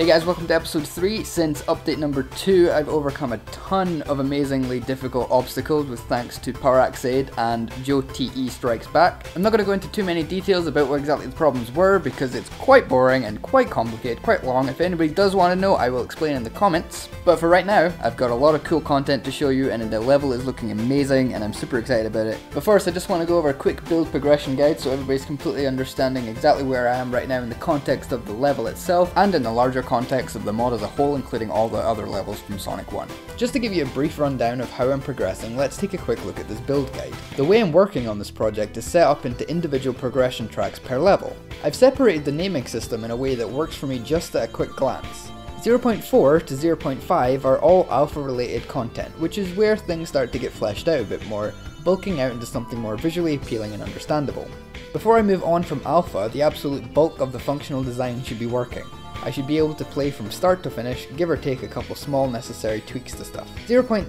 Hey guys, welcome to episode 3. Since update number 2, I've overcome a ton of amazingly difficult obstacles with thanks to Paraxade and Joe TE Strikes Back. I'm not going to go into too many details about what exactly the problems were because it's quite boring and quite complicated, quite long. If anybody does want to know, I will explain in the comments. But for right now, I've got a lot of cool content to show you and the level is looking amazing and I'm super excited about it. But first, I just want to go over a quick build progression guide so everybody's completely understanding exactly where I am right now in the context of the level itself and in the larger context of the mod as a whole, including all the other levels from Sonic 1. Just to give you a brief rundown of how I'm progressing, let's take a quick look at this build guide. The way I'm working on this project is set up into individual progression tracks per level. I've separated the naming system in a way that works for me just at a quick glance. 0.4 to 0.5 are all alpha related content, which is where things start to get fleshed out a bit more, bulking out into something more visually appealing and understandable. Before I move on from alpha, the absolute bulk of the functional design should be working. I should be able to play from start to finish, give or take a couple small necessary tweaks to stuff. 0.6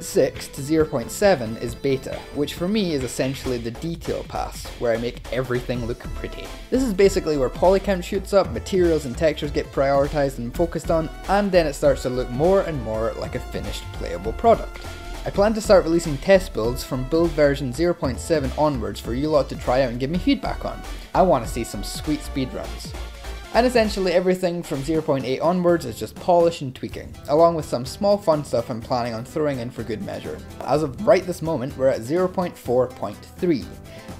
to 0.7 is beta, which for me is essentially the detail pass, where I make everything look pretty. This is basically where poly count shoots up, materials and textures get prioritized and focused on, and then it starts to look more and more like a finished playable product. I plan to start releasing test builds from build version 0.7 onwards for you lot to try out and give me feedback on. I want to see some sweet speedruns. And essentially everything from 0.8 onwards is just polish and tweaking, along with some small fun stuff I'm planning on throwing in for good measure. As of right this moment, we're at 0.4.3.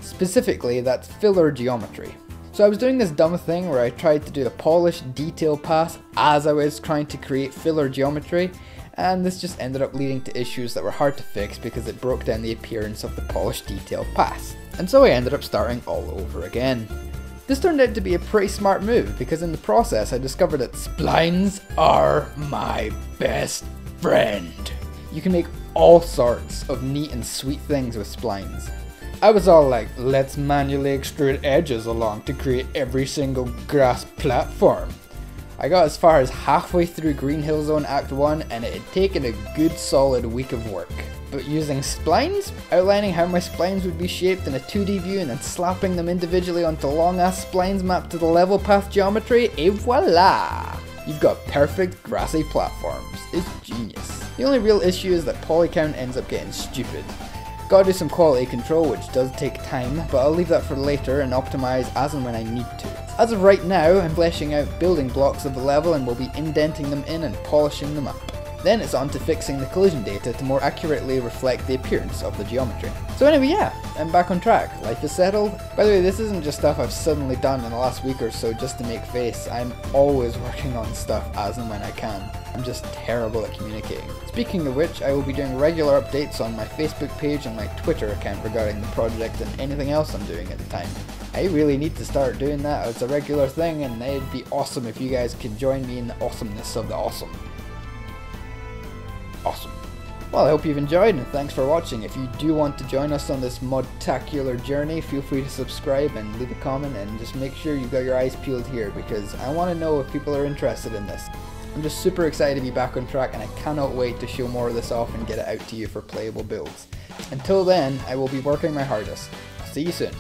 Specifically, that's filler geometry. So I was doing this dumb thing where I tried to do a polished detail pass as I was trying to create filler geometry, and this just ended up leading to issues that were hard to fix because it broke down the appearance of the polished detail pass. And so I ended up starting all over again. This turned out to be a pretty smart move because in the process I discovered that splines are my best friend. You can make all sorts of neat and sweet things with splines. I was all like, let's manually extrude edges along to create every single grass platform. I got as far as halfway through Green Hill Zone Act 1 and it had taken a good solid week of work. But using splines, outlining how my splines would be shaped in a 2D view and then slapping them individually onto long ass splines mapped to the level path geometry, et voila! You've got perfect grassy platforms. It's genius. The only real issue is that poly count ends up getting stupid. Gotta do some quality control, which does take time, but I'll leave that for later and optimize as and when I need to. As of right now, I'm fleshing out building blocks of the level and will be indenting them in and polishing them up. Then it's on to fixing the collision data to more accurately reflect the appearance of the geometry. So anyway, yeah, I'm back on track. Life is settled. By the way, this isn't just stuff I've suddenly done in the last week or so just to make face. I'm always working on stuff as and when I can. I'm just terrible at communicating. Speaking of which, I will be doing regular updates on my Facebook page and my Twitter account regarding the project and anything else I'm doing at the time. I really need to start doing that as a regular thing, and it'd be awesome if you guys could join me in the awesomeness of the awesome. Awesome. Well, I hope you've enjoyed and thanks for watching. If you do want to join us on this mod-tacular journey, feel free to subscribe and leave a comment and just make sure you've got your eyes peeled here because I want to know if people are interested in this. I'm just super excited to be back on track and I cannot wait to show more of this off and get it out to you for playable builds. Until then, I will be working my hardest. See you soon.